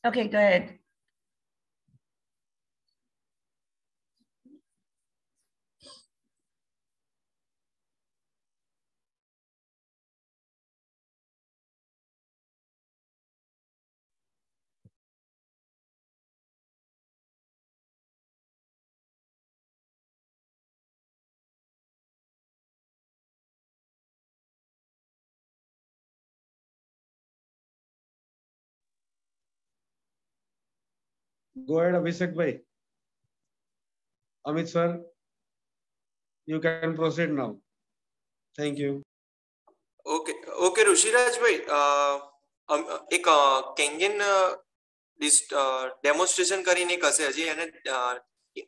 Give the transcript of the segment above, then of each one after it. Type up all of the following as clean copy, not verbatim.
Okay, go ahead. Go ahead, Abhishek bhai. Amit sir, you can proceed now. Thank you. Okay okay Rishiraj भाई एक Kangen demonstration કરીને એક હશે હજી એને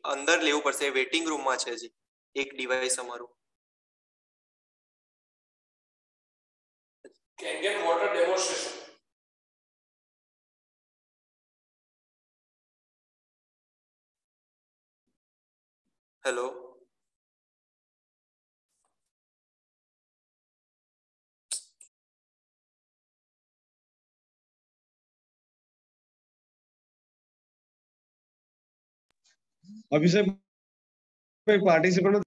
અંદર લેવું પડશે વેટિંગ રૂમમાં છે હજી એક ડિવાઇસ અમારું Kangen water demonstration hello Abhishek bhai, participant.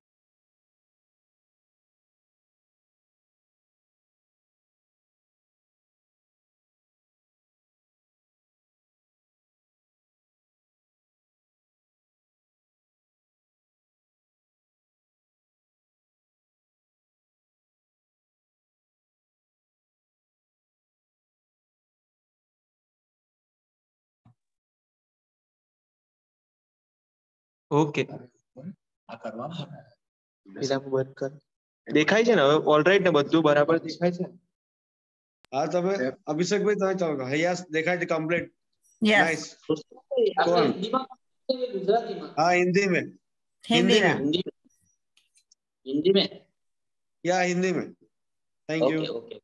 Okay દેખાય છે ને હવે ઓલરાઈટ ને બધું બરાબર દેખાય છે હા તમે અભિષેક ભાઈ તમે ચાલો હૈયાસ દેખાય છે કમ્પ્લીટ Yes. नाइस कौन हाँ हिंदी में हिंदी में हिंदी में या हिंदी में थैंक यू ओके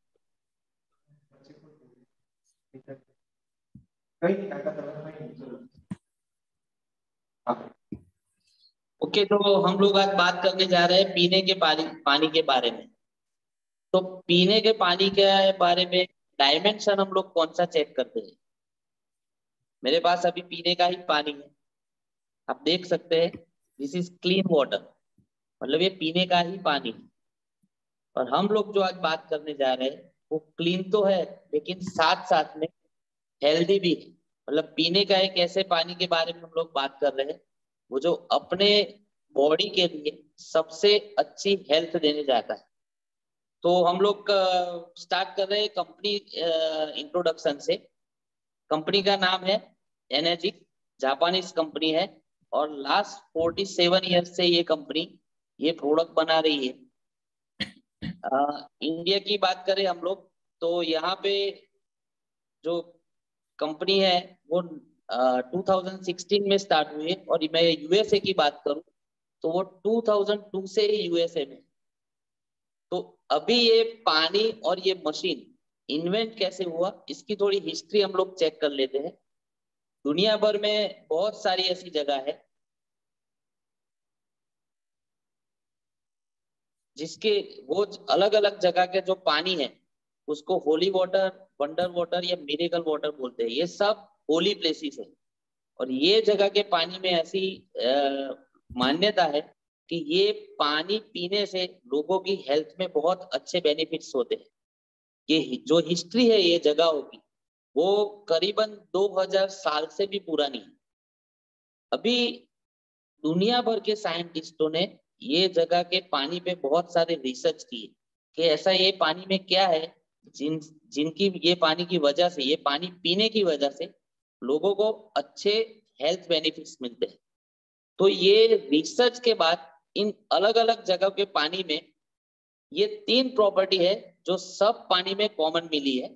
ओके तो हम लोग आज बात करने जा रहे हैं पीने के पानी के बारे में तो पीने के पानी के बारे में डायमेंशन हम लोग कौन सा चेक करते हैं मेरे पास अभी पीने का ही पानी है आप देख सकते हैं दिस इज क्लीन वाटर मतलब ये पीने का ही पानी है और हम लोग जो आज बात करने जा रहे हैं वो क्लीन तो है लेकिन साथ साथ में हेल्दी भी है मतलब पीने का एक ऐसे पानी के बारे में हम लोग बात कर रहे हैं वो जो अपने बॉडी के लिए सबसे अच्छी हेल्थ देने जाता है तो हम लोग स्टार्ट कर रहे हैं कंपनी इंट्रोडक्शन से कंपनी का नाम है एनर्जिक जापानीज कंपनी है और लास्ट 47 ईयर्स से ये कंपनी ये प्रोडक्ट बना रही है इंडिया की बात करें हम लोग तो यहाँ पे जो कंपनी है वो 2016 में स्टार्ट हुई है और मैं यूएसए की बात करूं तो वो 2002 से ही यूएसए में तो अभी ये पानी और ये मशीन इन्वेंट कैसे हुआ इसकी थोड़ी हिस्ट्री हम लोग चेक कर लेते हैं दुनिया भर में बहुत सारी ऐसी जगह है जिसके वो अलग अलग जगह के जो पानी है उसको होली वाटर वंडर वाटर या मिरेकल वाटर बोलते हैं ये सब होली प्लेसेस है और ये जगह के पानी में ऐसी मान्यता है कि ये पानी पीने से लोगों की हेल्थ में बहुत अच्छे बेनिफिट्स होते हैं ये जो हिस्ट्री है ये जगहों की वो करीबन 2000 साल से भी पुरानी है अभी दुनिया भर के साइंटिस्टों ने ये जगह के पानी पे बहुत सारे रिसर्च किए कि ऐसा ये पानी में क्या है जिनकी ये पानी की वजह से ये पानी पीने की वजह से लोगों को अच्छे हेल्थ बेनिफिट्स मिलते हैं तो ये रिसर्च के बाद इन अलग अलग जगह के पानी में ये 3 प्रॉपर्टी है जो सब पानी में कॉमन मिली है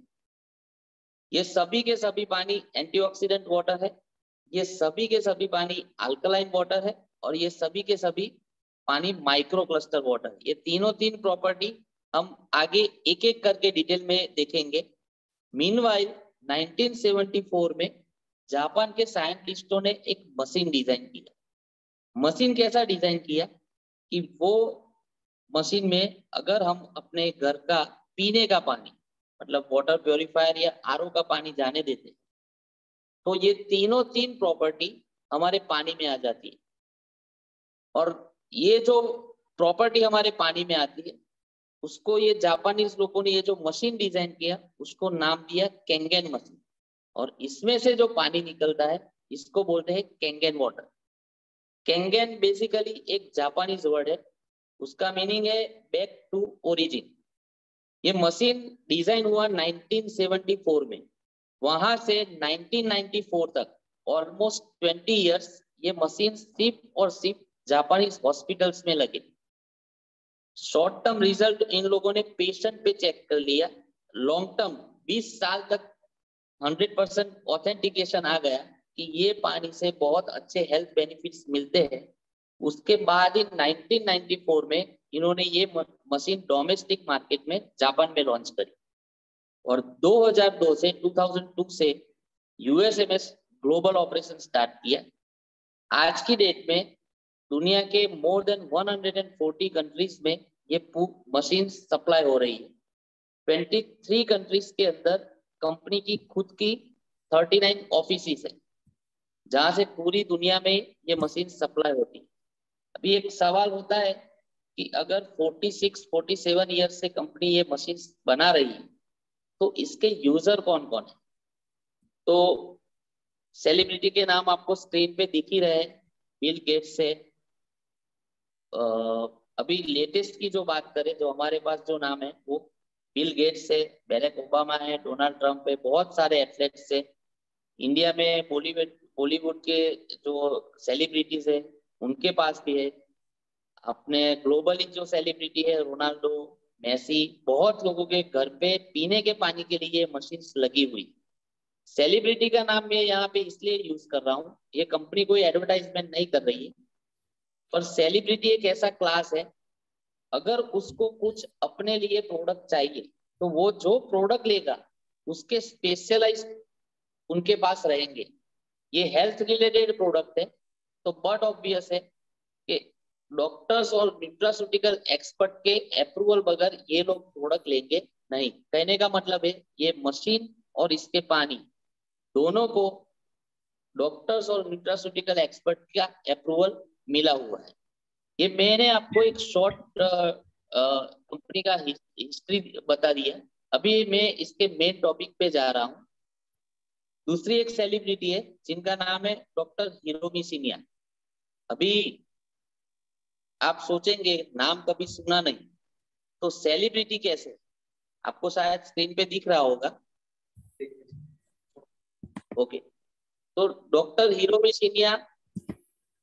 ये सभी के सभी पानी एंटीऑक्सीडेंट वाटर है ये सभी के सभी पानी अल्कलाइन वाटर है और ये सभी के सभी पानी माइक्रो क्लस्टर वाटर ये तीनों 3 प्रॉपर्टी हम आगे एक एक करके डिटेल में देखेंगे मीनवाइल 1974 में जापान के साइंटिस्टों ने एक मशीन डिजाइन किया मशीन कैसा डिजाइन किया कि वो मशीन में अगर हम अपने घर का पीने का पानी मतलब वाटर प्योरीफायर या आरओ का पानी जाने देते तो ये तीनों तीन प्रॉपर्टी हमारे पानी में आ जाती है। और ये जो प्रॉपर्टी हमारे पानी में आती है उसको ये जापानीज लोगों ने ये जो मशीन डिजाइन किया उसको नाम दिया केंगेन मशीन। और इसमें से जो पानी निकलता है इसको बोलते हैं केंगेन वाटर। केंगेन बेसिकली एक जापानीज वर्ड है, उसका मीनिंग है बैक टू ओरिजिन। ये मशीन डिजाइन हुआ 1974 में, वहां से 1994 तक ऑलमोस्ट 20 इयर्स ये मशीन सिर्फ और सिर्फ जापानीज हॉस्पिटल्स में लगे। शॉर्ट टर्म रिजल्ट इन लोगों ने पेशेंट पे चेक कर लिया, लॉन्ग टर्म 20 साल तक 100% ऑथेंटिकेशन आ गया कि ये पानी से बहुत अच्छे हेल्थ बेनिफिट्स मिलते हैं। उसके बाद ही 1994 में इन्होंने ये मशीन डोमेस्टिक मार्केट में जापान में लॉन्च करी और 2002 से 2002 से यूएसए में ग्लोबल ऑपरेशन स्टार्ट किया। आज की डेट में दुनिया के मोर देन 140 कंट्रीज में ये मशीन सप्लाई हो रही है। 23 कंट्रीज के अंदर कंपनी की खुद की 39 ऑफिसेस है जहां से पूरी दुनिया में ये मशीन सप्लाई होती है। अभी एक सवाल होता है कि अगर 46-47 ईयर से कंपनी ये मशीन बना रही है तो इसके यूजर कौन कौन है? तो सेलिब्रिटी के नाम आपको स्क्रीन पे दिख ही रहे, बिल गेट्स है। अभी लेटेस्ट की जो बात करें जो हमारे पास जो नाम है वो बिल गेट्स है, बैरक ओबामा है, डोनाल्ड ट्रंप है, बहुत सारे एथलेट्स है। इंडिया में बॉलीवुड के जो सेलिब्रिटीज है उनके पास भी है। अपने ग्लोबली जो सेलिब्रिटी है रोनाल्डो, मेसी, बहुत लोगों के घर पे पीने के पानी के लिए मशीन्स लगी हुई। सेलिब्रिटी का नाम मैं यहाँ पे इसलिए यूज कर रहा हूँ, ये कंपनी कोई एडवर्टाइजमेंट नहीं कर रही है, पर सेलिब्रिटी एक ऐसा क्लास है अगर उसको कुछ अपने लिए प्रोडक्ट चाहिए तो वो जो प्रोडक्ट लेगा उसके स्पेशलाइज उनके पास रहेंगे। ये हेल्थ रिलेटेड प्रोडक्ट है तो बट ऑब्वियस है कि डॉक्टर्स और न्यूट्रास्यूटिकल एक्सपर्ट के अप्रूवल बगैर ये लोग प्रोडक्ट लेंगे नहीं। कहने का मतलब है ये मशीन और इसके पानी दोनों को डॉक्टर्स और न्यूट्रास्यूटिकल एक्सपर्ट का अप्रूवल मिला हुआ है। ये मैंने आपको एक शॉर्ट कंपनी का हिस्ट्री बता दिया। अभी मैं इसके मेन टॉपिक पे जा रहा हूँ। दूसरी एक सेलिब्रिटी है जिनका नाम है डॉक्टर हिरोमी सिनिया। अभी आप सोचेंगे नाम कभी सुना नहीं, तो सेलिब्रिटी कैसे? आपको शायद स्क्रीन पे दिख रहा होगा। ओके, तो डॉक्टर हिरोमी सिनिया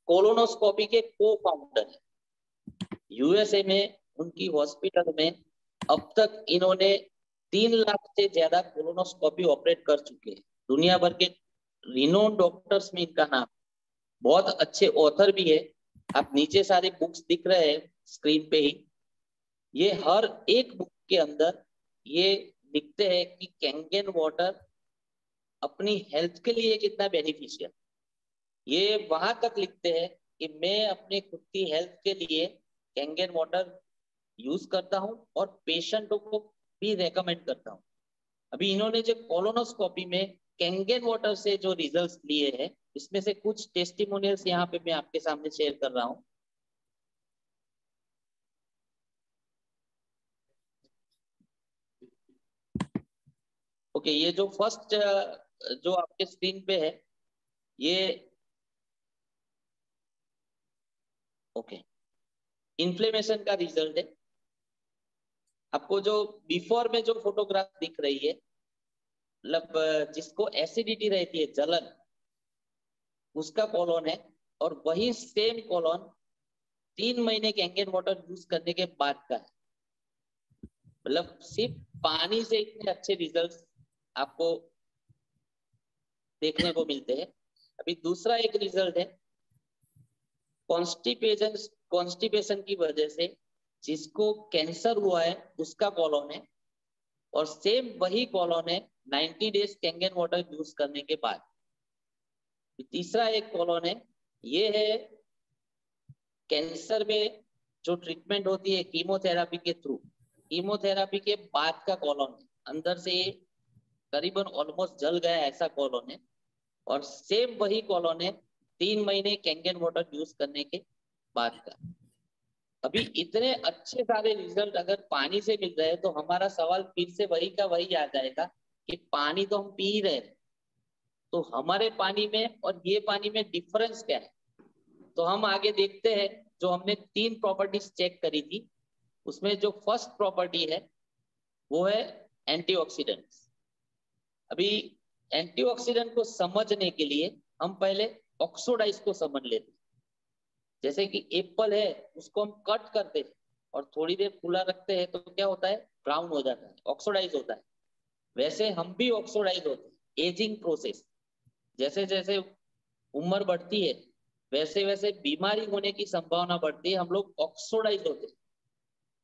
कोलोनोस्कोपी के को फाउंडर है। यूएसए में उनकी हॉस्पिटल में अब तक इन्होंने 3 लाख से ज्यादा कोलोनोस्कोपी ऑपरेट कर चुके हैं। दुनिया भर के रिनोन डॉक्टर्स में इनका नाम, बहुत अच्छे ऑथर भी है। आप नीचे सारे बुक्स दिख रहे हैं स्क्रीन पे ही। ये हर एक बुक के अंदर ये लिखते हैं कि कैंगेन वाटर अपनी हेल्थ के लिए कितना बेनिफिशियल। ये वहां तक लिखते हैं कि मैं अपने खुद की हेल्थ के लिए कैंगेन वाटर यूज करता हूं और पेशेंटों को भी रेकमेंड करता हूं। अभी इन्होंने जो कोलोनोस्कोपी में कैंगेन वाटर से जो रिजल्ट्स लिए हैं इसमें से कुछ टेस्टिमोनियल्स यहाँ पे मैं आपके सामने शेयर कर रहा हूँ। ओके, ये जो फर्स्ट जो आपके स्क्रीन पे है ये ओके इन्फ्लेमेशन का रिजल्ट है। आपको जो बिफोर में जो फोटोग्राफ दिख रही है मतलब जिसको एसिडिटी रहती है, जलन, उसका कॉलोन है। और वही सेम कॉलोन 3 महीने कैंगेन वाटर यूज करने के बाद का है। मतलब सिर्फ पानी से इतने अच्छे रिजल्ट्स आपको देखने को मिलते हैं। अभी दूसरा एक रिजल्ट है कॉन्स्टिपेशन की वजह से जिसको कैंसर हुआ है उसका कॉलोन है, और सेम वही कॉलोन है 90 डेज कैंगेन वाटर यूज करने के बाद। तीसरा एक कॉलोन है, ये है कैंसर में जो ट्रीटमेंट होती है कीमोथेरापी के थ्रू, कीमोथेरापी के बाद का कॉलोन है। अंदर से करीबन ऑलमोस्ट जल गया ऐसा कॉलोन है। और सेम वही कॉलोन है 3 महीने कैंगन वाटर यूज करने के बाद का। अभी इतने अच्छे सारे रिजल्ट अगर पानी से मिल रहे हैं तो हमारा सवाल फिर से वही का वही आ जाएगा कि पानी तो हम पी ही रहे हैं, तो हमारे पानी में और ये पानी में डिफरेंस क्या है। तो हम आगे देखते हैं, जो हमने 3 प्रॉपर्टीज चेक करी थी उसमें जो फर्स्ट प्रॉपर्टी है वो है एंटीऑक्सीडेंट्स। अभी एंटीऑक्सीडेंट को समझने के लिए हम पहले ऑक्सीडाइज को समझ लेते हैं। जैसे कि एप्पल है उसको हम कट करते हैं और थोड़ी देर खुला रखते हैं तो क्या होता है, ब्राउन हो जाता है, ऑक्सीडाइज होता है। वैसे हम भी ऑक्सीडाइज होते हैं, एजिंग प्रोसेस। जैसे जैसे उम्र बढ़ती है वैसे वैसे बीमारी होने की संभावना बढ़ती है, हम लोग ऑक्सीडाइज होते हैं।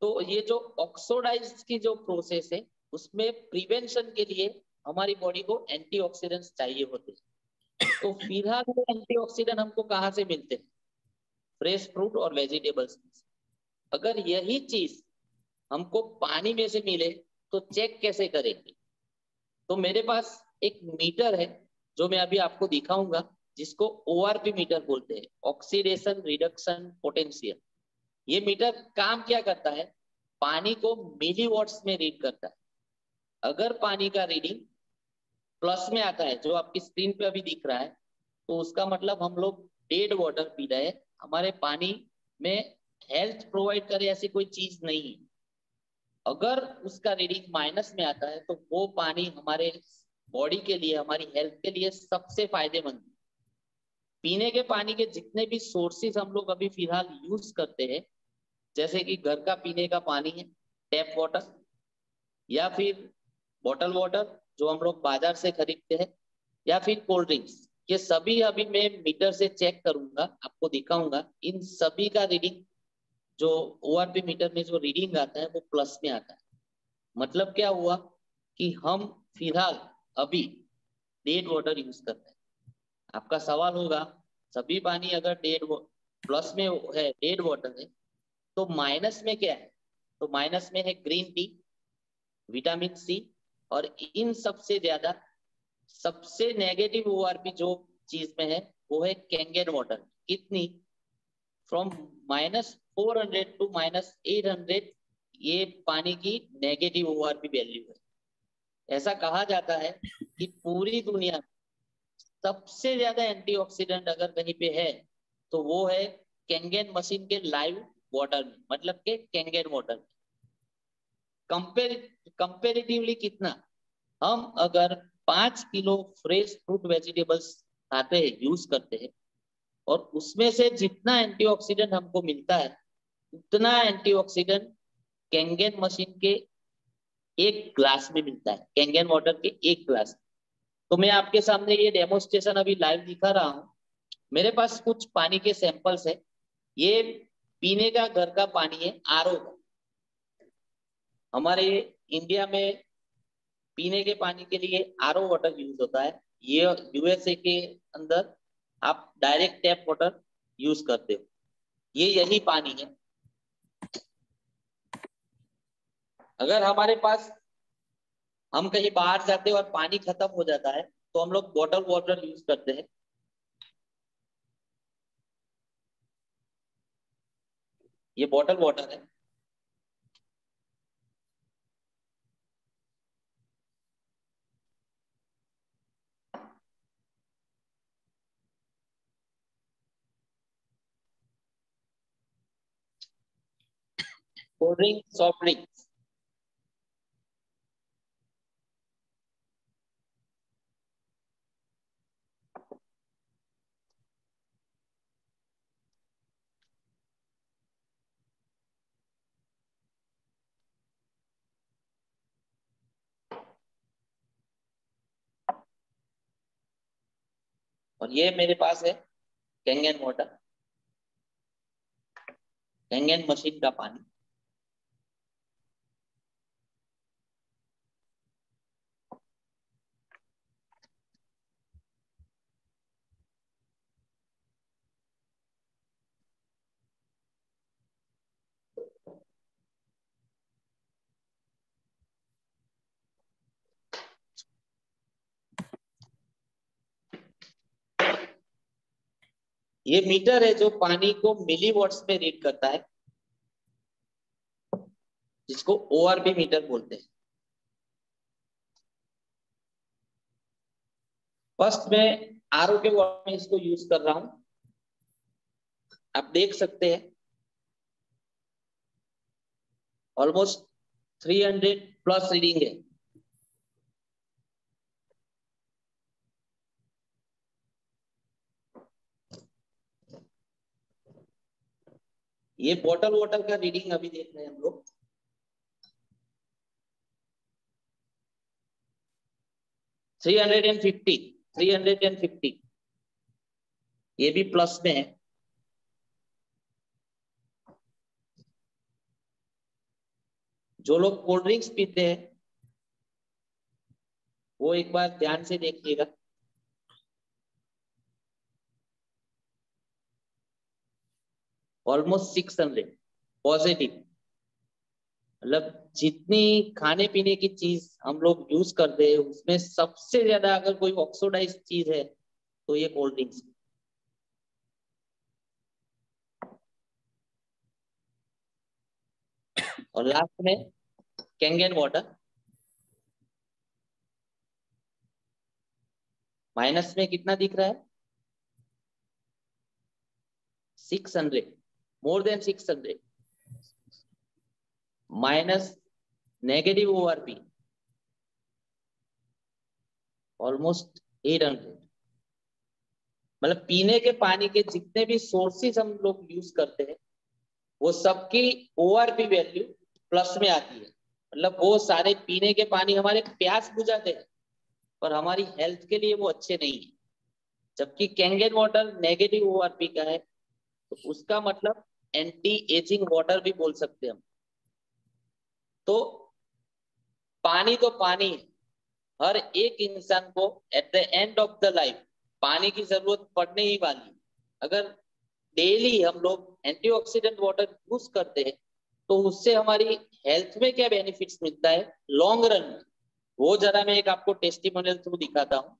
तो ये जो ऑक्सीडाइज की जो प्रोसेस है उसमें प्रिवेंशन के लिए हमारी बॉडी को एंटीऑक्सीडेंट्स चाहिए होते हैं। तो फिलहाल वो एंटीऑक्सीडेंट हमको कहाँ से मिलते हैं, फ्रेश फ्रूट और वेजिटेबल्स। अगर यही चीज हमको पानी में से मिले तो चेक कैसे करेंगे। तो मेरे पास एक मीटर है जो मैं अभी आपको दिखाऊंगा, जिसको ORP मीटर बोलते हैं, ऑक्सीडेशन रिडक्शन पोटेंशियल। ये मीटर काम क्या करता है, पानी को मिलीवॉट्स में रीड करता है। अगर पानी का रीडिंग प्लस में आता है जो आपकी स्क्रीन पे अभी दिख रहा है, तो उसका मतलब हम लोग डेड वाटर पी रहे हैं, हमारे पानी में हेल्थ प्रोवाइड करे ऐसी कोई चीज नहीं है। अगर उसका रीडिंग माइनस में आता है तो वो पानी हमारे बॉडी के लिए, हमारी हेल्थ के लिए सबसे फायदेमंद है। पीने के पानी के जितने भी सोर्सेज हम लोग अभी फिलहाल यूज करते हैं, जैसे कि घर का पीने का पानी है टैप वाटर, या फिर बॉटल वाटर जो हम लोग बाजार से खरीदते हैं, या फिर कोल्ड ड्रिंक्स, ये सभी अभी मैं मीटर से चेक करूंगा, आपको दिखाऊंगा। इन सभी का रीडिंग जो ORP मीटर में जो रीडिंग आता है वो प्लस में आता है। मतलब क्या हुआ कि हम फिलहाल अभी डेड वाटर यूज करते हैं। आपका सवाल होगा सभी पानी अगर प्लस में है, डेड वाटर है, तो माइनस में क्या है। तो माइनस में है ग्रीन टी, विटामिन सी, और इन सबसे ज्यादा सबसे नेगेटिव ORP जो चीज में है वो है कैंगन वाटर। कितनी, फ्रॉम -400 टू -800 ये पानी की नेगेटिव ORP वैल्यू है। ऐसा कहा जाता है कि पूरी दुनिया में सबसे ज्यादा एंटीऑक्सीडेंट अगर कहीं पे है तो वो है कैंगन मशीन के लाइव वाटर में, मतलब के कैंगन वाटर में। कंपेरेटिवली कितना, हम अगर 5 किलो फ्रेश फ्रूट वेजिटेबल्स खाते हैं, यूज करते हैं, और उसमें से जितना एंटीऑक्सीडेंट हमको मिलता है उतना एंटीऑक्सीडेंट कैंगन मशीन के 1 ग्लास में मिलता है, कैंगन वाटर के 1 ग्लास। तो मैं आपके सामने ये डेमोस्ट्रेशन अभी लाइव दिखा रहा हूँ। मेरे पास कुछ पानी के सैंपल्स है। ये पीने का घर का पानी है, RO का। हमारे इंडिया में पीने के पानी के लिए RO वाटर यूज होता है। ये USA के अंदर आप डायरेक्ट टैप वाटर यूज करते हो, ये यही पानी है। अगर हमारे पास, हम कहीं बाहर जाते हैं और पानी खत्म हो जाता है तो हम लोग बॉटल वाटर यूज करते हैं। ये बॉटल वाटर है। कोल्ड ड्रिंक, सॉफ्ट ड्रिंक, और ये मेरे पास है कैंगन वाटर, कैंगन मशीन का पानी। ये मीटर है जो पानी को मिली वॉट्स में रीड करता है, जिसको ORP मीटर बोलते हैं। फर्स्ट में RO के वॉट में इसको यूज कर रहा हूं। आप देख सकते हैं ऑलमोस्ट 300 प्लस रीडिंग है। ये बॉटल वाटर का रीडिंग अभी देख रहे हैं हम लोग। थ्री हंड्रेड एंड फिफ्टी ये भी प्लस में है। जो लोग कोल्ड ड्रिंक्स पीते हैं वो एक बार ध्यान से देखिएगा। Almost 600 positive. मतलब जितनी खाने पीने की चीज हम लोग यूज करते हैं उसमें सबसे ज्यादा अगर कोई ऑक्सीडाइज चीज है तो ये कोल्ड ड्रिंक्स। और लास्ट में कैंगन वाटर माइनस में कितना दिख रहा है? 600, more than 600 minus negative ORP almost 800। मतलब पीने के पानी के जितने भी सोर्सेज हम लोग यूज करते हैं वो सबकी ORP वैल्यू प्लस में आती है। मतलब वो सारे पीने के पानी हमारे प्यास बुझाते हैं पर हमारी हेल्थ के लिए वो अच्छे नहीं है। जबकि कैंगन वाटर नेगेटिव ORP का है तो उसका मतलब एंटी एजिंग वाटर भी बोल सकते हैं हम। तो पानी तो पानी है। हर एक इंसान को at the end of the life पानी की जरूरत पड़ने ही वाली है। अगर डेली हम लोग एंटीऑक्सीडेंट वाटर यूज करते हैं तो उससे हमारी हेल्थ में क्या बेनिफिट्स मिलता है लॉन्ग रन में, वो जरा मैं एक आपको टेस्टिमोनियल थ्रू दिखाता हूँ।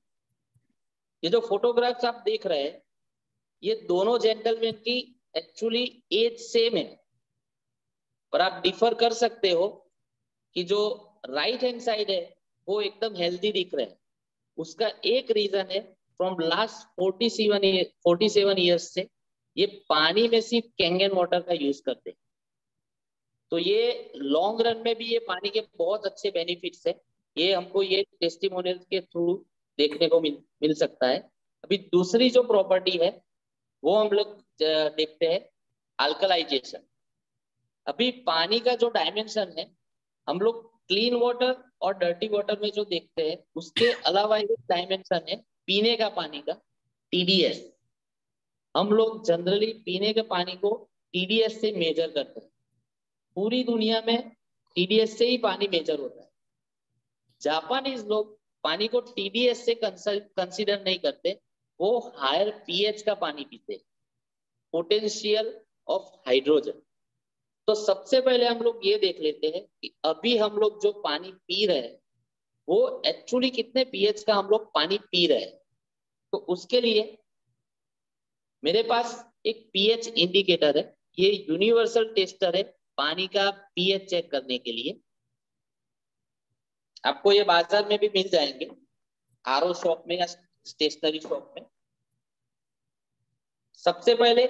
ये जो फोटोग्राफ्स आप देख रहे हैं ये दोनों जेंटलमैन की एक्चुअली एज सेम है, पर आप डिफर कर सकते हो कि जो राइट हैंड साइड है वो एकदम हेल्दी दिख रहे हैं। उसका एक रीजन है फ्रॉम लास्ट 47 ईयर्स से ये पानी में सिर्फ कैंगन वाटर का यूज करते हैं। तो ये लॉन्ग रन में भी ये पानी के बहुत अच्छे बेनिफिट्स है। ये हमको ये टेस्टिमोनियल के थ्रू देखने को मिल सकता है। अभी दूसरी जो प्रॉपर्टी है वो हम लोग देखते हैं अल्कलाइजेशन। अभी पानी का जो डायमेंशन है हम लोग क्लीन वाटर और डर्टी वाटर में जो देखते हैं उसके अलावा एक डायमेंशन है पीने का पानी का TDS। हम लोग जनरली पीने के पानी को TDS से मेजर करते हैं। पूरी दुनिया में TDS से ही पानी मेजर होता है। जापानीज लोग पानी को TDS से कंसीडर नहीं करते, वो हायर pH का पानी पीते हैं, पोटेंशियल ऑफ हाइड्रोजन। तो सबसे पहले हम लोग ये देख लेते हैं कि अभी हम लोग जो पानी पी रहे हैं वो एक्चुअली कितने pH का हम लोग पानी पी रहे हैं। तो उसके लिए मेरे पास एक pH इंडिकेटर है। ये यूनिवर्सल टेस्टर है पानी का pH चेक करने के लिए। आपको ये बाजार में भी मिल जाएंगे, RO शॉप में या स्टेशनरी शॉप में। सबसे पहले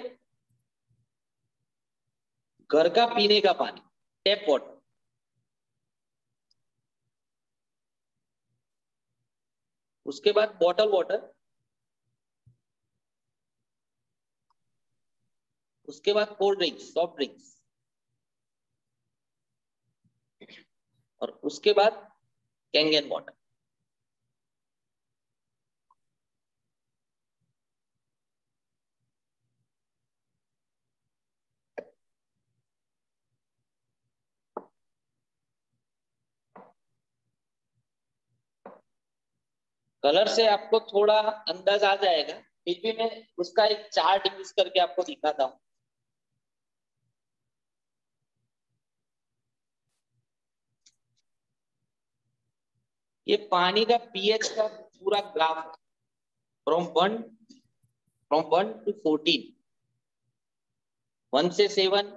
घर का पीने का पानी टैप वाटर, उसके बाद बॉटल वाटर, उसके बाद कोल्ड ड्रिंक्स सॉफ्ट ड्रिंक्स, और उसके बाद कैंगन वाटर। कलर से आपको थोड़ा अंदाज आ जाएगा, फिर भी मैं उसका एक चार्ट यूज करके आपको दिखाता हूँ। ये पानी का pH का पूरा ग्राफ है फ्रॉम 1 फ्रॉम 1 to 14, 1 से 7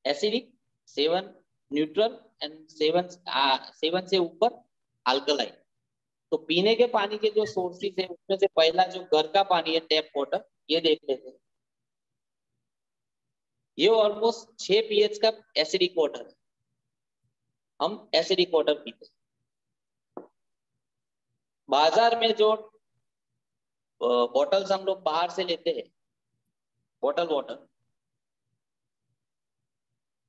एसिडिक, 7 न्यूट्रल एंड 7 से ऊपर अल्कलाइन। तो पीने के पानी के जो सोर्सेज है उसमें से पहला जो घर का पानी है टैप वाटर, ये देख लेते हैं। ये ऑलमोस्ट 6 pH का एसिडिक वाटर है। हम एसिडिक वाटर पीते हैं। बाजार में जो बॉटल्स हम लोग बाहर से लेते हैं, बॉटल वाटर,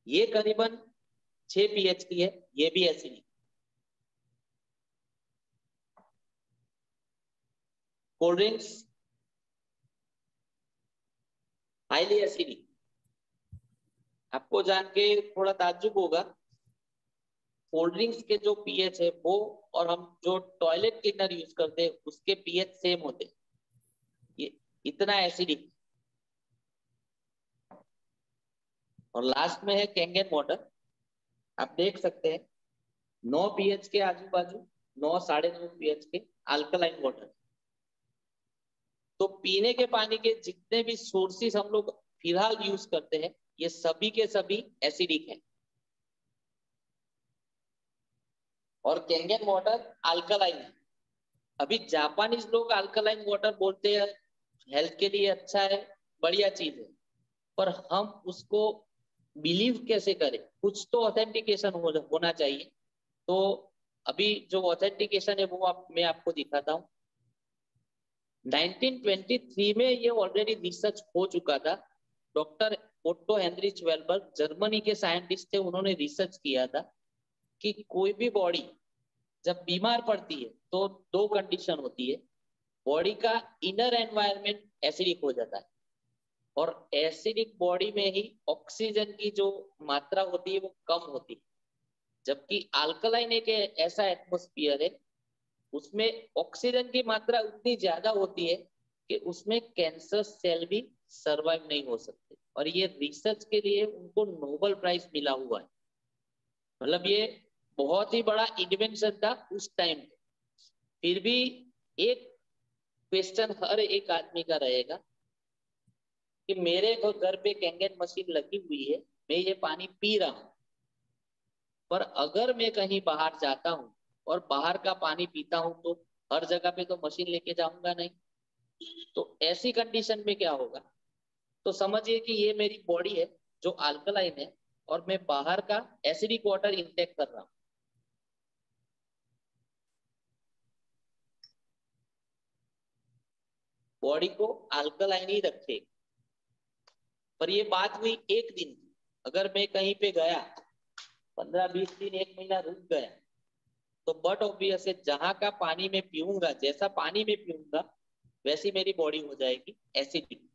ये करीबन 6 pH की है, ये भी acidic. Cold drinks highly acidic. आपको जान के थोड़ा ताज्जुब होगा, कोल्ड ड्रिंक्स के जो पीएच है वो और हम जो टॉयलेट क्लीनर यूज करते हैं उसके पीएच सेम होते हैं, ये इतना एसिडिक। और लास्ट में है कैंगन वाटर। आप देख सकते हैं 9 pH के आजू बाजू, 9 9.5 pH के अल्कलाइन वाटर। तो पीने के पानी के जितने भी सोर्सेस हम लोग फिलहाल यूज करते हैं ये सभी के सभी एसिडिक हैं। और कैंगन वाटर अल्कलाइन है। अभी जापानीज लोग अल्कलाइन वाटर बोलते हैं, हेल्थ के लिए अच्छा है, बढ़िया चीज है, पर हम उसको बिलीव कैसे करें? कुछ तो ऑथेंटिकेशन होना चाहिए। तो अभी जो ऑथेंटिकेशन है वो मैं आपको दिखाता हूँ। 1923 में ये ऑलरेडी रिसर्च हो चुका था। डॉक्टर ओट्टो हेनरिच वेलबर्ग जर्मनी के साइंटिस्ट थे, उन्होंने रिसर्च किया था कि कोई भी बॉडी जब बीमार पड़ती है तो 2 कंडीशन होती है। बॉडी का इनर एनवायरनमेंट एसिडिक हो जाता है और एसिडिक बॉडी में ही ऑक्सीजन की जो मात्रा होती है वो कम होती है, जबकि अल्कलाइन एक ऐसा एटमॉस्फेयर है उसमें ऑक्सीजन की मात्रा उतनी ज्यादा होती है कि उसमें कैंसर सेल भी सरवाइव नहीं हो सकते। और ये रिसर्च के लिए उनको नोबेल प्राइज मिला हुआ है। मतलब ये बहुत ही बड़ा इन्वेंशन था उस टाइम। फिर भी एक क्वेश्चन हर एक आदमी का रहेगा कि मेरे घर पे कैंगन मशीन लगी हुई है, मैं ये पानी पी रहा हूं, पर अगर मैं कहीं बाहर जाता हूं और बाहर का पानी पीता हूं तो हर जगह पे तो मशीन लेके जाऊंगा नहीं। तो ऐसी कंडीशन में क्या होगा? तो समझिए कि ये मेरी बॉडी है जो अल्कलाइन है और मैं बाहर का एसिडिक वाटर इंटेक कर रहा हूं। बॉडी को अल्कलाइन ही रखे, पर ये बात हुई एक दिन की। अगर मैं कहीं पे गया 15-20 दिन, 1 महीना रुक गया, तो बट ऑब्वियस है जहां का पानी मैं पीऊंगा, जैसा पानी में पीऊंगा वैसी मेरी बॉडी हो जाएगी एसिडिक।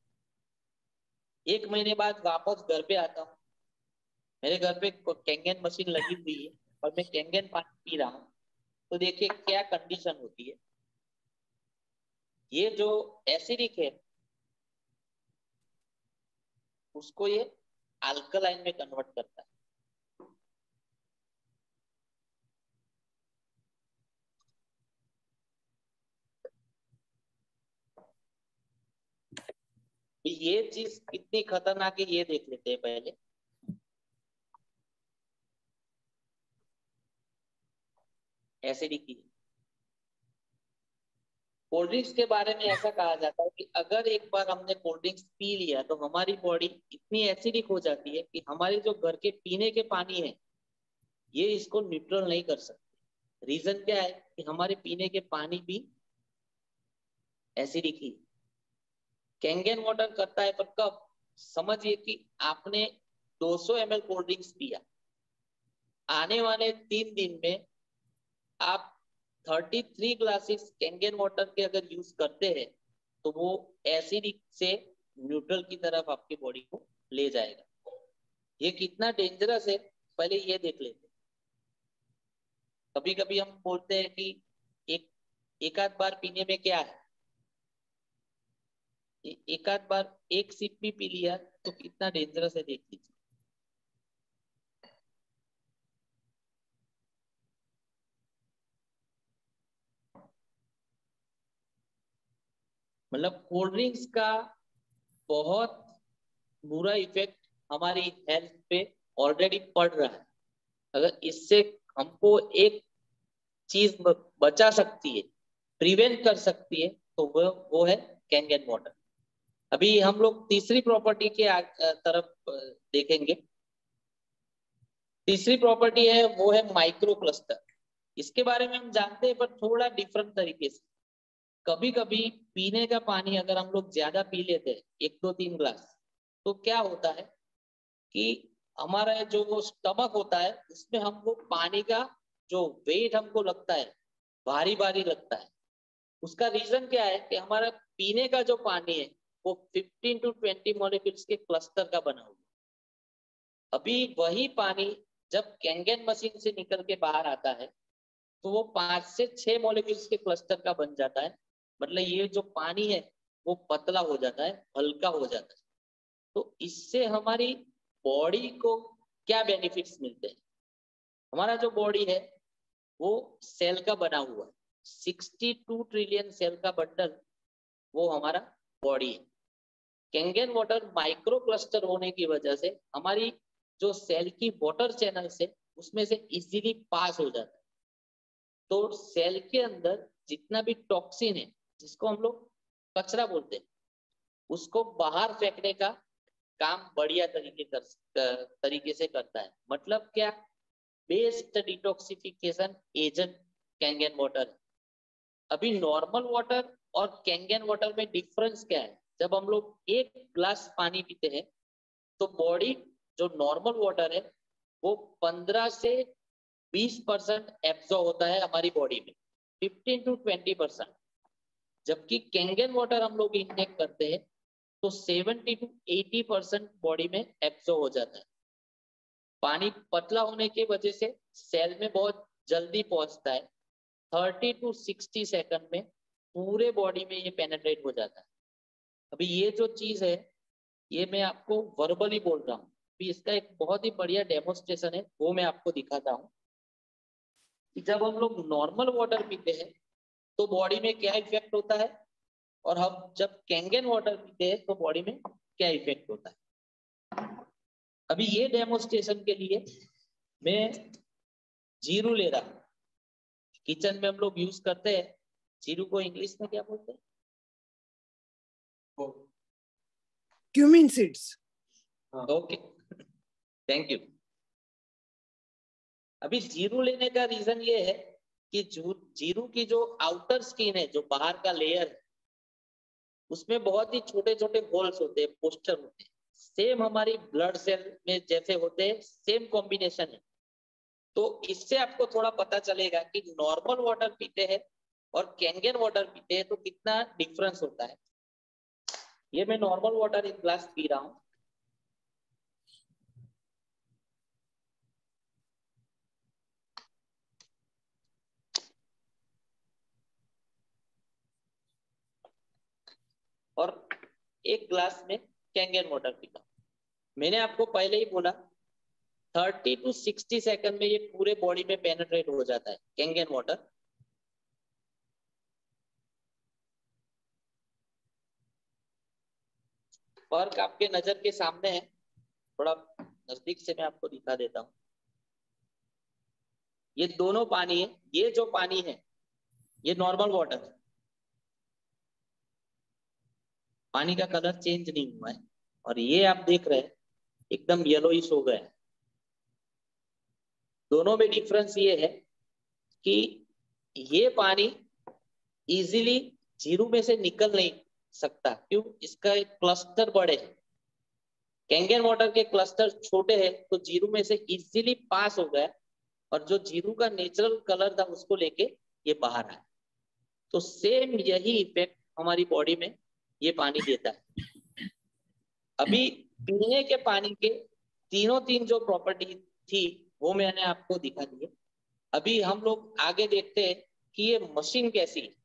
1 महीने बाद वापस घर पे आता हूँ, मेरे घर पे कैंगन मशीन लगी हुई है और मैं कैंगन पानी पी रहा हूँ, तो देखिए क्या कंडीशन होती है। ये जो एसिडिक है उसको ये अल्कलाइन में कन्वर्ट करता है। ये चीज कितनी खतरनाक है ये देख लेते हैं पहले। एसिडिक की कोल्ड ड्रिंक्स के बारे में ऐसा कहा जाता है कि अगर एक बार हमने कोल्ड ड्रिंक्स पी लिया तो हमारी बॉडी इतनी एसिडिक हो जाती है कि हमारे जो घर के पीने के पानी है ये इसको न्यूट्रल नहीं कर सकते। रीजन क्या है कि हमारे पीने के पानी भी एसिडिक ही। कैंगन वाटर करता है, पर कब? समझिए कि आपने 200 ml कोल्ड ड्रिंक्स पिया, आने वाले 3 दिन में आप 33 ग्लासेस कैंगन वाटर के अगर यूज करते हैं तो वो एसिडिक से न्यूट्रल की तरफ आपकी बॉडी को ले जाएगा। ये कितना डेंजरस है पहले ये देख लेते हैं। कभी कभी हम बोलते हैं कि एक आध बार पीने में क्या है, एक आध बार एक सिप भी पी लिया तो कितना डेंजरस है देख लीजिए। मतलब कोल्ड ड्रिंक्स का बहुत बुरा इफेक्ट हमारी हेल्थ पे ऑलरेडी पड़ रहा है। अगर इससे हमको एक चीज बचा सकती है, प्रिवेंट कर सकती है, तो वो है कैंगन वाटर। अभी हम लोग तीसरी प्रॉपर्टी के तरफ देखेंगे। तीसरी प्रॉपर्टी है वो है माइक्रो क्लस्टर। इसके बारे में हम जानते हैं पर थोड़ा डिफरेंट तरीके से। कभी कभी पीने का पानी अगर हम लोग ज्यादा पी लेते हैं, 1-2-3 ग्लास, तो क्या होता है कि हमारा जो वो स्टमक होता है उसमें हमको पानी का जो वेट हमको लगता है भारी भारी लगता है। उसका रीजन क्या है कि हमारा पीने का जो पानी है वो 15 to 20 मॉलिक्यूल्स के क्लस्टर का बना हुआ। अभी वही पानी जब कैंगन मशीन से निकल के बाहर आता है तो वो 5 से 6 मॉलिक्यूल्स के क्लस्टर का बन जाता है। मतलब ये जो पानी है वो पतला हो जाता है, हल्का हो जाता है। तो इससे हमारी बॉडी को क्या बेनिफिट्स मिलते हैं? हमारा जो बॉडी है वो सेल का बना हुआ है, 62 ट्रिलियन सेल का बंडल वो हमारा बॉडी है। कैंगन वाटर माइक्रो क्लस्टर होने की वजह से हमारी जो सेल की वाटर चैनल से उसमें से इजीली पास हो जाता है। तो सेल के अंदर जितना भी टॉक्सिन है, जिसको हम लोग कचरा बोलते हैं, उसको बाहर फेंकने का काम बढ़िया तरीके से करता है। मतलब क्या? Best detoxification agent Kangen water है। अभी नॉर्मल वाटर और कैंगन वाटर में डिफरेंस क्या है? जब हम लोग 1 ग्लास पानी पीते हैं तो बॉडी जो नॉर्मल वाटर है वो 15 से 20% एब्जॉर्ब होता है हमारी बॉडी में, 15 to 20%। जबकि कैंगन वाटर हम लोग इंटेक करते हैं तो 70 to 80% बॉडी में एब्जॉर्ब हो जाता है। पानी पतला होने की वजह से सेल में बहुत जल्दी पहुंचता है, 30 to 60 सेकंड में पूरे बॉडी में ये पेनिट्रेट हो जाता है। अभी ये जो चीज है ये मैं आपको वर्बली बोल रहा हूँ। अभी इसका एक बहुत ही बढ़िया डेमोन्स्ट्रेशन है, वो मैं आपको दिखाता हूँ कि जब हम लोग नॉर्मल वाटर पीते हैं तो बॉडी में क्या इफेक्ट होता है, और हम जब कैंगन वाटर पीते हैं तो बॉडी में क्या इफेक्ट होता है। अभी ये डेमोन्स्ट्रेशन के लिए मैं जीरू ले रहा हूँ। किचन में हम लोग यूज करते हैं जीरू को, इंग्लिश में क्या बोलते हैं? Cumin seeds. Okay, thank you. अभी जीरू लेने का रीजन ये है कि जीरू की जो आउटर स्किन है, जो बाहर का लेयर है, उसमें बहुत ही छोटे छोटे होल्स होते हैं, पोस्टर होते हैं, सेम हमारी ब्लड सेल में जैसे होते हैं, सेम कॉम्बिनेशन है। तो इससे आपको थोड़ा पता चलेगा कि नॉर्मल वाटर पीते हैं और कैंगन वाटर पीते हैं तो कितना डिफरेंस होता है। ये मैं नॉर्मल वाटर 1 ग्लास पी रहा हूँ। और 1 ग्लास में कैंगन वाटर पीता हूँ। मैंने आपको पहले ही बोला 30 to 60 सेकंड में ये पूरे बॉडी में पेनिट्रेट हो जाता है कैंगन वाटर। फर्क आपके नजर के सामने है, थोड़ा नजदीक से मैं आपको दिखा देता हूँ। ये दोनों पानी है, ये जो पानी है ये नॉर्मल वाटर है, पानी का कलर चेंज नहीं हुआ है, और ये आप देख रहे हैं एकदम येलोइश हो गया है। दोनों में डिफरेंस ये है कि ये पानी इजीली जीरू में से निकल नहीं सकता, क्यों? इसका एक क्लस्टर बड़े है। कैंगन वाटर के क्लस्टर छोटे हैं तो जीरू में से इजीली पास हो गया, और जो जीरू का नेचुरल कलर था उसको लेके ये बाहर आया। तो सेम यही इफेक्ट हमारी बॉडी में ये पानी देता है। अभी पीने के पानी के तीन जो प्रॉपर्टी थी वो मैंने आपको दिखा दी है। अभी हम लोग आगे देखते हैं कि ये मशीन कैसी है।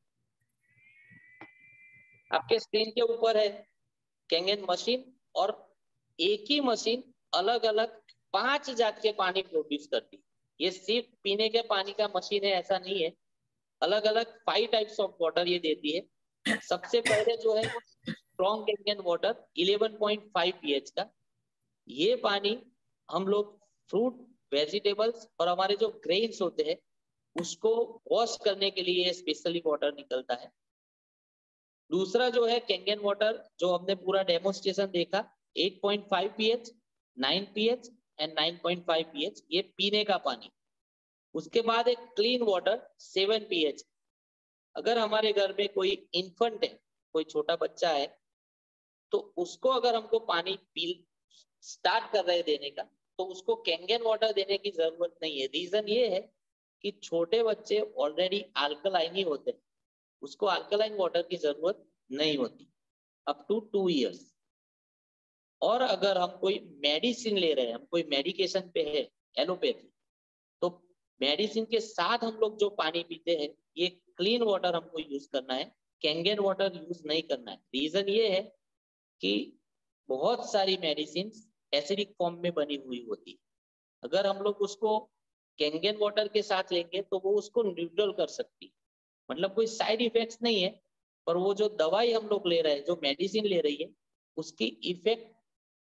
आपके स्क्रीन के ऊपर है कैंगन मशीन, और एक ही मशीन अलग अलग 5 जात के पानी प्रोड्यूस करती है। ये सिर्फ पीने के पानी का मशीन है ऐसा नहीं है, अलग अलग 5 टाइप्स ऑफ वाटर ये देती है। सबसे पहले जो है वो स्ट्रॉन्ग कैंगन वाटर 11.5 pH का, ये पानी हम लोग फ्रूट, वेजिटेबल्स और हमारे जो ग्रेन्स होते हैं उसको वॉश करने के लिए स्पेशली वाटर निकलता है। दूसरा जो है कैंगन वाटर, जो हमने पूरा डेमोन्स्ट्रेशन देखा, 8.5 pH, 9 pH एंड 9.5 pH, ये पीने का पानी। उसके बाद एक क्लीन वाटर 7 pH। अगर हमारे घर में कोई इन्फेंट है, कोई छोटा बच्चा है, तो उसको अगर हमको पानी पी स्टार्ट कर रहे देने का, तो उसको कैंगन वाटर देने की जरूरत नहीं है। रीजन ये है कि छोटे बच्चे ऑलरेडी अल्कलाइन ही होते हैं, उसको अल्कलाइन वाटर की जरूरत नहीं होती अप टू 2 इयर्स। और अगर हम कोई मेडिसिन ले रहे हैं, हम कोई मेडिकेशन पे है एलोपैथी, तो मेडिसिन के साथ हम लोग जो पानी पीते हैं ये क्लीन वाटर हमको यूज करना है, कैंगन वाटर यूज नहीं करना है। रीजन ये है कि बहुत सारी मेडिसिन एसिडिक फॉर्म में बनी हुई होती है, अगर हम लोग उसको कैंगन वाटर के साथ लेंगे तो वो उसको न्यूट्रल कर सकती, मतलब कोई साइड इफेक्ट्स नहीं है, पर वो जो दवाई हम लोग ले रहे हैं, जो मेडिसिन ले रही है, उसकी इफेक्ट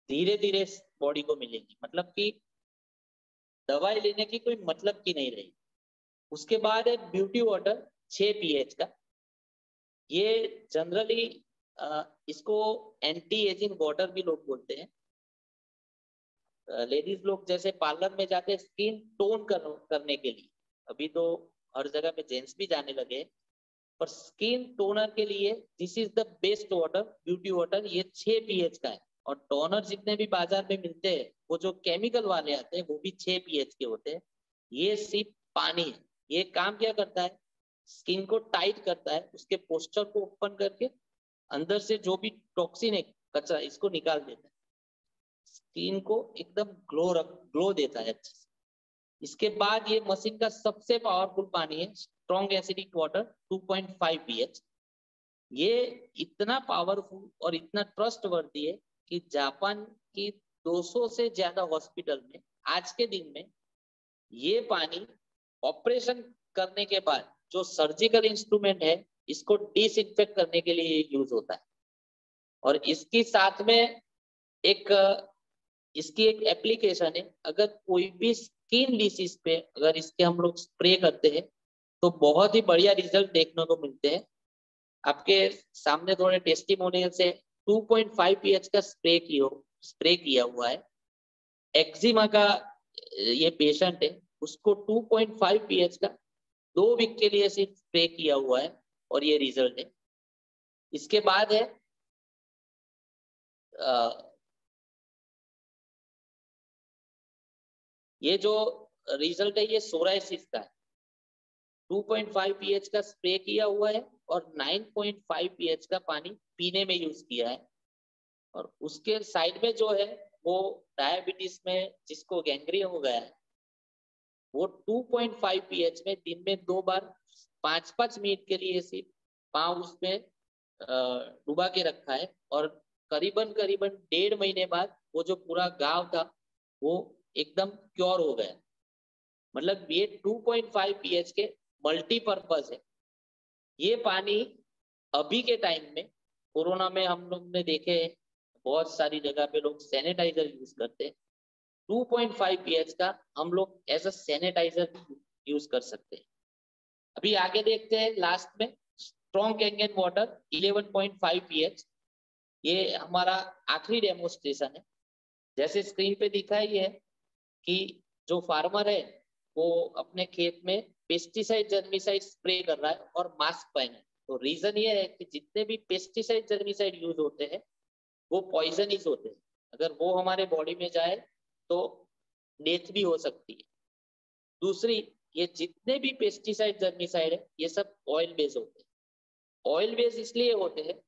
धीरे धीरे बॉडी को मिलेगी, मतलब कि दवाई लेने की कोई मतलब की नहीं रही। उसके बाद है ब्यूटी वाटर 6 pH का, ये जनरली इसको एंटी एजिंग वाटर भी लोग बोलते हैं। लेडीज लोग जैसे पार्लर में जाते हैं स्किन टोन करने के लिए, अभी तो हर जगह पे जेंट्स भी जाने लगे, पर स्किन टोनर के लिए this is the best water, beauty water. ये 6 pH का है। और टोनर जितने भी बाजार में मिलते हैं वो जो केमिकल वाले आते हैं वो भी 6 pH के होते हैं। ये सिर्फ पानी है, ये काम क्या करता है, स्किन को टाइट करता है, उसके पोस्चर को ओपन करके अंदर से जो भी टॉक्सिन है, कचरा, इसको निकाल देता है, स्किन को एकदम ग्लो देता है अच्छे से। इसके बाद ये मशीन का सबसे पावरफुल पानी है स्ट्रॉन्ग एसिडिक वाटर 2.5 pH। ये इतना पावरफुल और इतना ट्रस्टवर्दी है कि जापान की 200 से ज्यादा हॉस्पिटल में आज के दिन में ये पानी ऑपरेशन करने के बाद जो सर्जिकल इंस्ट्रूमेंट है इसको डिसइंफेक्ट करने के लिए यूज होता है। और इसके साथ में इसकी एक एप्लीकेशन है, अगर कोई भी स्किन डिसीज पे अगर इसके हम लोग स्प्रे करते हैं तो बहुत ही बढ़िया रिजल्ट देखने को मिलते हैं। आपके सामने थोड़े टेस्टिमोनियल से 2.5 pH का स्प्रे किया हुआ है। एक्जिमा का ये पेशेंट है, उसको 2.5 pH का 2 वीक के लिए सिर्फ स्प्रे किया हुआ है और ये रिजल्ट है। इसके बाद है ये जो रिजल्ट है ये सोराइसिस का है। 2.5 pH का स्प्रे किया हुआ है और 9.5 pH का पानी पीने में यूज किया है। और उसके साइड में जो है वो डायबिटीज में जिसको गैंग्रीन हो गया है, वो 2.5 pH में दिन में 2 बार 5-5 मिनट के लिए सिर्फ पाँव उसमें डुबा के रखा है और करीबन 1.5 महीने बाद वो जो पूरा घाव था वो एकदम क्योर हो गया। मतलब ये 2.5 pH के मल्टीपर्पज है। ये पानी अभी के टाइम में कोरोना में हम लोग ने देखे बहुत सारी जगह पे लोग सैनिटाइजर यूज करते हैं, 2.5 pH का हम लोग एज अ सैनिटाइजर यूज कर सकते हैं। अभी आगे देखते हैं लास्ट में स्ट्रॉन्ग कैंगन वाटर 11.5 pH। ये हमारा आखिरी डेमोन्स्ट्रेशन है। जैसे स्क्रीन पे दिखाई है कि जो फार्मर है वो अपने खेत में पेस्टिसाइड जर्मिसाइड स्प्रे कर रहा है और मास्क पहना है। तो रीजन ये है कि जितने भी पेस्टिसाइड जर्मिसाइड यूज होते हैं वो पॉइजनस होते हैं, अगर वो हमारे बॉडी में जाए तो डेथ भी हो सकती है। दूसरी, ये जितने भी पेस्टिसाइड जर्मिसाइड है ये सब ऑयल बेस्ड होते हैं। ऑयल बेस्ड इसलिए होते हैं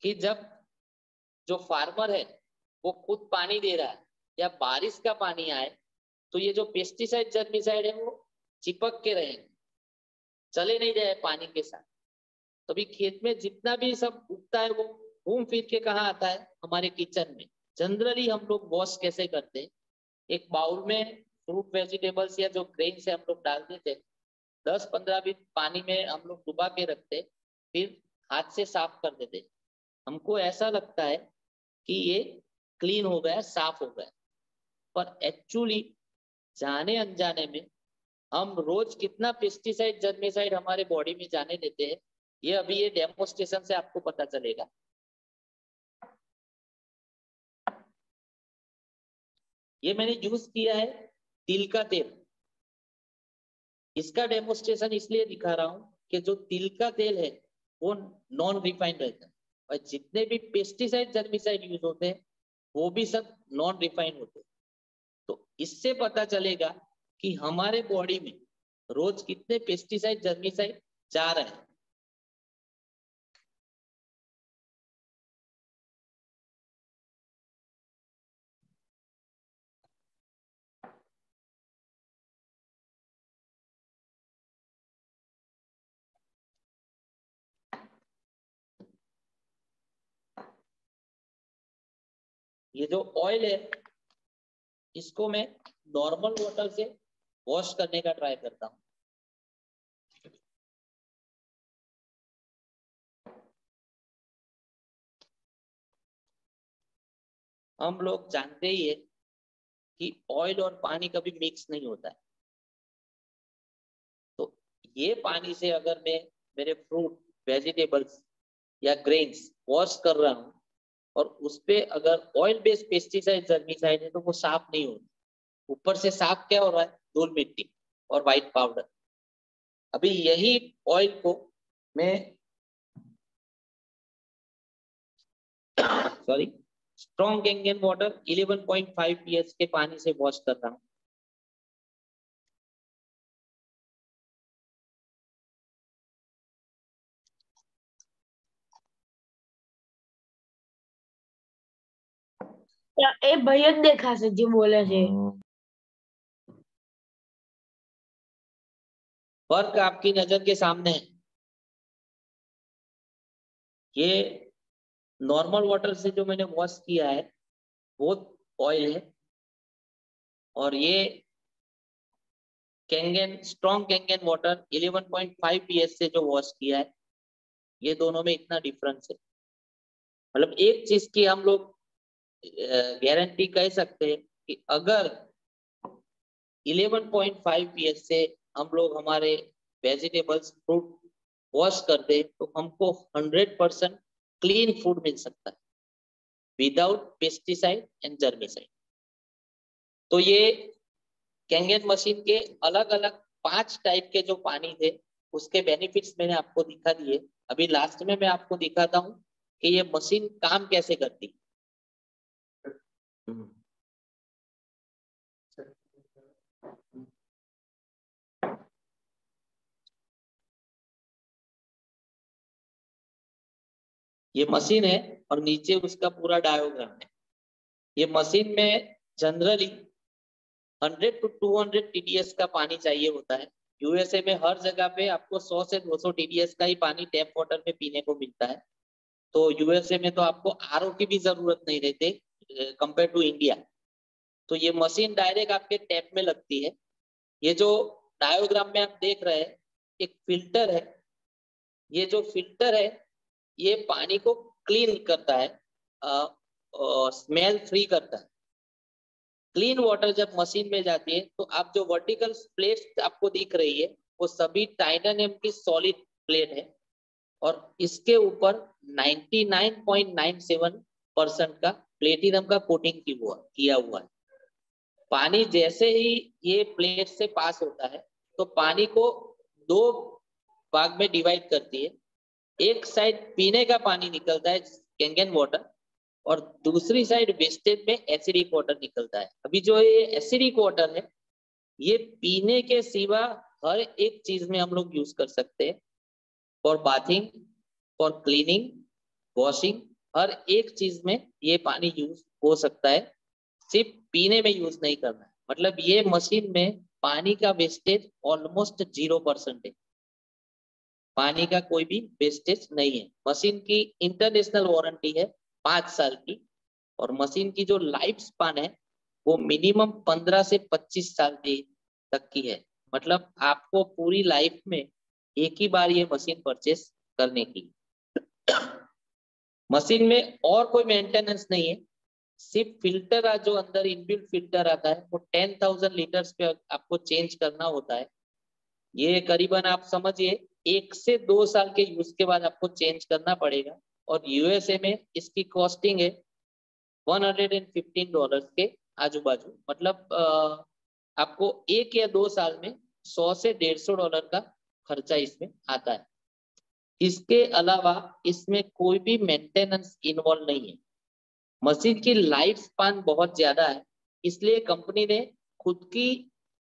कि जब जो फार्मर है वो खुद पानी दे रहा है या बारिश का पानी आए तो ये जो पेस्टिसाइड जर्मिसाइड है वो चिपक के रहेंगे, चले नहीं जाए पानी के साथ। तभी खेत में जितना भी सब उगता है वो घूम फिर के कहाँ आता है, हमारे किचन में। जनरली हम लोग वॉश कैसे करते हैं, एक बाउल में फ्रूट वेजिटेबल्स या जो ग्रेन से हम लोग डाल देते, 10-15 मिनट पानी में हम लोग डुबा के रखते, फिर हाथ से साफ कर देते हैं। हमको ऐसा लगता है कि ये क्लीन हो गया, साफ हो गया, पर एक्चुअली जाने अनजाने में हम रोज कितना पेस्टिसाइड जर्मिसाइड हमारे बॉडी में जाने देते हैं, ये अभी ये डेमोस्ट्रेशन से आपको पता चलेगा। ये मैंने यूज किया है तिल का तेल। इसका डेमोस्ट्रेशन इसलिए दिखा रहा हूं कि जो तिल का तेल है वो नॉन रिफाइंड रहता है, और जितने भी पेस्टिसाइड जर्मिसाइड यूज होते हैं वो भी सब नॉन रिफाइंड होते हैं। तो इससे पता चलेगा कि हमारे बॉडी में रोज कितने पेस्टिसाइड जर्मिसाइड जा रहे हैं। ये जो ऑयल है इसको मैं नॉर्मल वाटर से वॉश करने का ट्राई करता हूँ। हम लोग जानते ही है कि ऑयल और पानी कभी मिक्स नहीं होता है। तो ये पानी से अगर मैं मेरे फ्रूट, वेजिटेबल्स या ग्रेन्स वॉश कर रहा हूँ और उसपे अगर ऑयल बेस्ड पेस्टिसाइड जर्मिसाइड है तो वो साफ नहीं होता। ऊपर से साफ क्या हो रहा है? धूल मिट्टी और व्हाइट पाउडर। अभी यही ऑयल को मैं स्ट्रॉन्ग कैंगन वाटर 11.5 pH के पानी से वॉश कर रहा हूँ। એ ભાઈ જ દેખાશે જે બોલે છે। फर्क आपकी नजर के सामने है। ये नॉर्मल वाटर से जो मैंने वॉश किया है वो ऑयल है, और ये Kangen strong Kangen water 11.5 pH से जो वॉश किया है, ये दोनों में इतना डिफरेंस है। मतलब एक चीज की हम लोग गारंटी कह सकते हैं कि अगर 11.5 pH से हम लोग हमारे वेजिटेबल्स, फ्रूट वॉश कर दे तो हमको 100% क्लीन फूड मिल सकता है विदाउट पेस्टिसाइड एंड जर्मिसाइड। तो ये कैंगन मशीन के अलग अलग 5 टाइप के जो पानी थे उसके बेनिफिट्स मैंने आपको दिखा दिए। अभी लास्ट में मैं आपको दिखाता हूँ कि ये मशीन काम कैसे करती। ये मशीन है और नीचे उसका पूरा डायोग्राम है। ये मशीन में जनरली 100 to 200 TDS का पानी चाहिए होता है। यूएसए में हर जगह पे आपको 100 से 200 TDS का ही पानी टैप वाटर में पीने को मिलता है। तो यूएसए में तो आपको आरओ की भी जरूरत नहीं रहती कंपेयर टू इंडिया। तो ये मशीन डायरेक्ट आपके टैप में लगती है। ये जो डायोग्राम में आप देख रहे हैं एक फिल्टर है। ये जो फिल्टर है ये पानी को क्लीन करता है, स्मेल फ्री करता है। क्लीन वाटर जब मशीन में जाती है तो आप जो वर्टिकल प्लेट आपको दिख रही है वो सभी टाइटेनियम की सॉलिड प्लेट है, और इसके ऊपर 99.97% का प्लेटिनम का कोटिंग किया हुआ है। पानी जैसे ही ये प्लेट से पास होता है तो पानी को 2 भाग में डिवाइड करती है। एक साइड पीने का पानी निकलता है कैंगन वाटर, और दूसरी साइड वेस्टेज में एसिडिक वाटर निकलता है। अभी जो ये एसिडिक वाटर है ये पीने के सिवा हर एक चीज में हम लोग यूज कर सकते हैं। For bathing, for cleaning, washing, हर एक चीज में ये पानी यूज हो सकता है। सिर्फ पीने में यूज नहीं करना है। मतलब ये मशीन में पानी का वेस्टेज ऑलमोस्ट 0% है। पानी का कोई भी वेस्टेज नहीं है। मशीन की इंटरनेशनल वारंटी है 5 साल की, और मशीन की जो लाइफ स्पान है वो मिनिमम 15 से 25 साल तक की है। मतलब आपको पूरी लाइफ में एक ही बार ये मशीन परचेस करने की। मशीन में और कोई मेंटेनेंस नहीं है, सिर्फ फिल्टर जो अंदर इनबिल्ट फिल्टर आता है वो 10,000 लीटर्स पे आपको चेंज करना होता है। ये करीबन आप समझिए 1 से 2 साल के यूज के बाद आपको चेंज करना पड़ेगा। और यूएसए में इसकी कॉस्टिंग है $115 के आजू बाजू, मतलब आपको 1 या 2 साल में $100 से $150 का खर्चा इसमें आता है। इसके अलावा इसमें कोई भी मेंटेनेंस इन्वॉल्व नहीं है। मशीन की लाइफ स्पान बहुत ज्यादा है, इसलिए कंपनी ने खुद की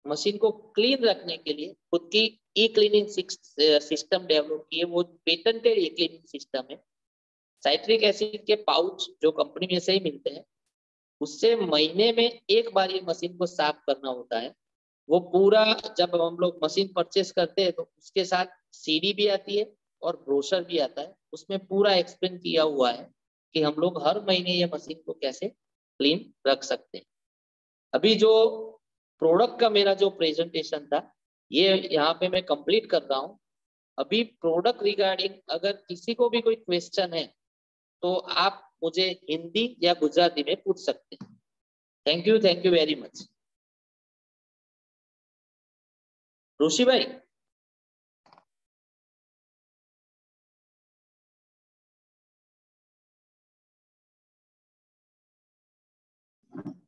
मशीन को क्लीन रखने के लिए खुद की ई क्लीनिंग सिस्टम डेवलप की है। वो पेटेंटेड ई क्लीनिंग सिस्टम है। साइट्रिक एसिड के पाउच जो कंपनी में से ही मिलते हैं, उससे महीने में 1 बार ये मशीन को साफ करना होता है। वो पूरा जब हम लोग मशीन परचेस करते हैं तो उसके साथ सीडी भी आती है और ब्रोशर भी आता है, उसमें पूरा एक्सप्लेन किया हुआ है कि हम लोग हर महीने ये मशीन को कैसे क्लीन रख सकते हैं। अभी जो प्रोडक्ट का मेरा जो प्रेजेंटेशन था ये यहाँ पे मैं कंप्लीट कर रहा हूँ। अभी प्रोडक्ट रिगार्डिंग अगर किसी को भी कोई क्वेश्चन है तो आप मुझे हिंदी या गुजराती में पूछ सकते हैं। Thank you very much. Rishi भाई,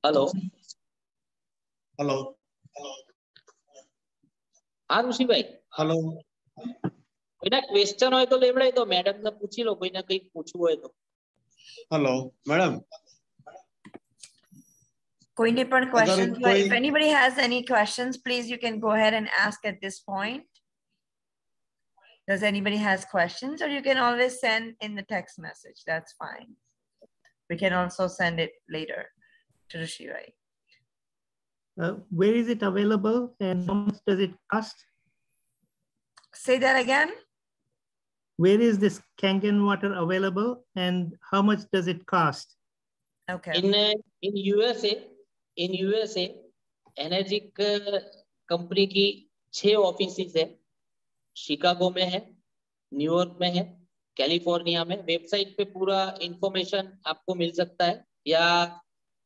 हेलो हेलो हाँ ऋषि भाई, हेलो कोई ना क्वेश्चन हो तो लेवड़े तो मैडम ने पूछी लो, कोई ना कहीं पूछવું હોય तो। हेलो मैडम, कोई नहीं पर questions, but कोई- if anybody has any questions, please you can go ahead and ask at this point. Does anybody has questions, or you can always send in the text message. That's fine. We can also send it later to Rishi, right? Where is it available and how much does it cost? Say that again. Where is this Kangen water available and how much does it cost? Okay. In USA energic company की 6 offices है। Chicago में है, New York में है, California में। Website पे पूरा information आपको मिल सकता है या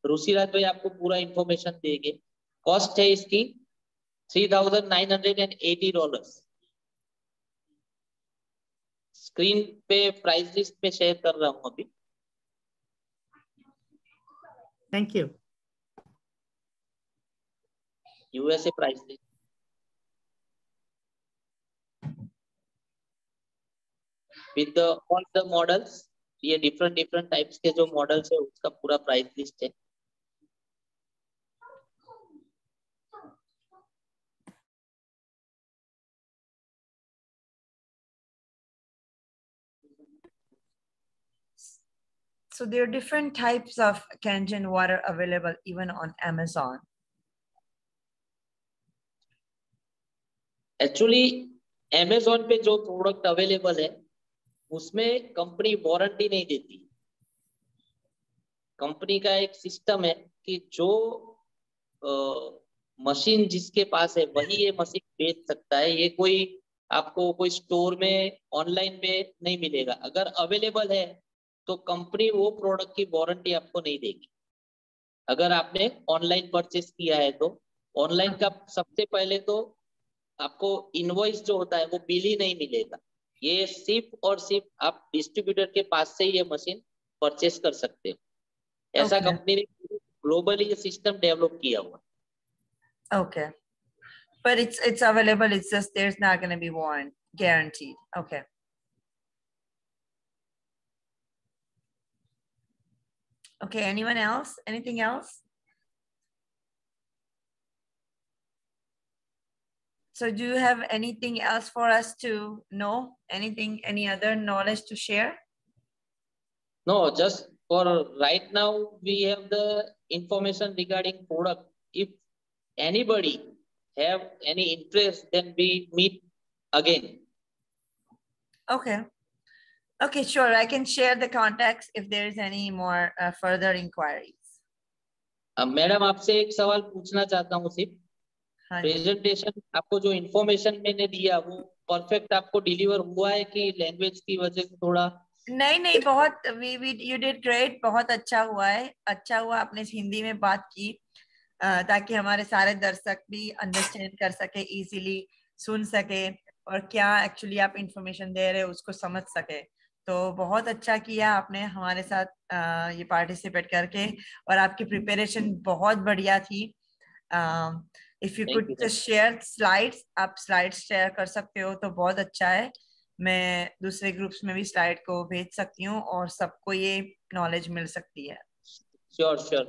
ऋषिराज भाई आपको पूरा इंफॉर्मेशन देंगे। कॉस्ट है इसकी $3,980। स्क्रीन पे प्राइस लिस्ट पे शेयर कर रहा हूँ अभी। Thank you. USA price list with all the models. ये डिफरेंट टाइप्स के जो मॉडल्स है उसका पूरा प्राइस लिस्ट है। So there are different types of Kangen water available even on Amazon. Actually Amazon पे जो प्रोडक्ट अवेलेबल है उसमें कंपनी वारंटी नहीं देती। कंपनी का एक सिस्टम है कि जो मशीन जिसके पास है वही ये मशीन बेच सकता है। ये कोई आपको कोई स्टोर में ऑनलाइन में नहीं मिलेगा। अगर अवेलेबल है तो कंपनी वो प्रोडक्ट की वारंटी आपको नहीं देगी। अगर आपने ऑनलाइन परचेस किया है तो ऑनलाइन का सबसे पहले तो आपको इनवॉइस जो होता है वो बिल ही नहीं मिलेगा। ये सिर्फ और सिर्फ आप डिस्ट्रीब्यूटर के पास से ये मशीन परचेस कर सकते हो। ऐसा कंपनी ने ग्लोबली ये सिस्टम डेवलप किया हुआ। Okay. But it's available. It's just there's not going to be warrant guaranteed. Okay. Okay. Anyone else? Anything else? So do you have anything else for us to know? Anything, any other knowledge to share? No, just for right now we have the information regarding product. If anybody have any interest, then we meet again. Okay. Okay, sure. I can share the contacts if there is any more further inquiries. Madam आपसे एक सवाल पूछना चाहता हूँ सिर्फ। हाँ जी। Presentation आपको जो इन्फॉर्मेशन मैंने दिया वो परफेक्ट आपको डिलीवर हुआ है कि लैंग्वेज की वजह से थोड़ा नहीं नहीं, बहुत यू डिड ग्रेट, बहुत अच्छा हुआ है, अच्छा हुआ आपने हिंदी में बात की, ताकि हमारे सारे दर्शक भी अंडरस्टैंड कर सके, इजीली सुन सके, और क्या एक्चुअली आप इंफॉर्मेशन दे रहे हो उसको समझ सके। तो बहुत अच्छा किया आपने हमारे साथ ये पार्टिसिपेट करके, और आपकी प्रिपरेशन बहुत बढ़िया थी। If you could just share slides, आप स्लाइड्स शेयर कर सकते हो तो बहुत अच्छा है। मैं दूसरे ग्रुप्स में भी स्लाइड को भेज सकती हूँ और सबको ये नॉलेज मिल सकती है। Sure sure.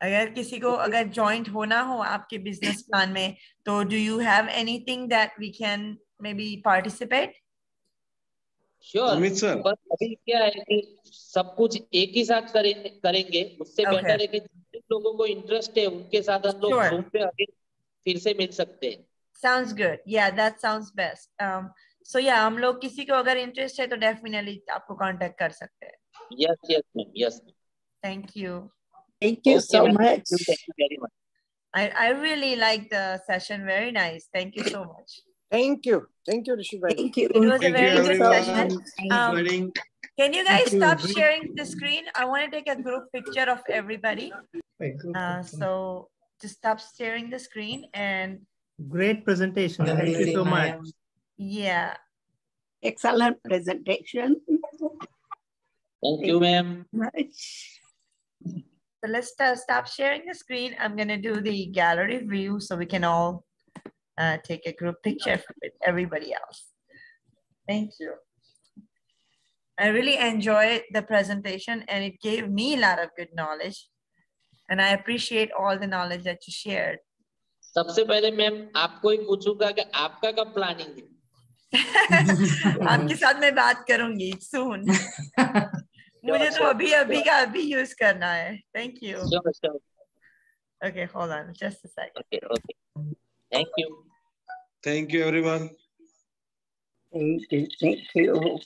अगर किसी को अगर जॉइंट होना हो आपके बिजनेस प्लान में, तो do you have anything that we can may be participate? Sure. Amit sir, बस अभी क्या है कि सब कुछ एक ही साथ करेंगे, उससे बेटर है कि जिन लोगों को इंटरेस्ट है उनके साथ हम लोग जूम पे आगे फिर से मिल सकते हैं। Sounds good. Yeah, that sounds best. So yeah, हम लोग किसी को अगर इंटरेस्ट है तो डेफिनेटली आपको कांटेक्ट कर सकते हैं। Yes, yes, ma'am. Yes. Thank you. Thank you so much. Thank you very much. I really liked the session. Very nice. Thank you so much. Thank you, Rishi bhai. It was a thank you very good everyone. session. Joining. Can you guys stop sharing the screen? I want to take a group picture of everybody. So just stop sharing the screen and. Great presentation. Thank you so much. Yeah. Excellent presentation. Thank you, ma'am. So let's stop sharing the screen. I'm going to do the gallery view so we can all take a group picture with everybody else. Thank you. I really enjoyed the presentation and it gave me a lot of good knowledge. And I appreciate all the knowledge that you shared. सबसे पहले ma'am आपको ही पूछूंगा कि आपका कब planning है? आपके साथ मैं बात करूंगी soon. मुझे तो अभी का अभी यूज करना है। Thank you. Sure. Okay, hold on just a second. Okay. Thank you. Thank you everyone. Thank you.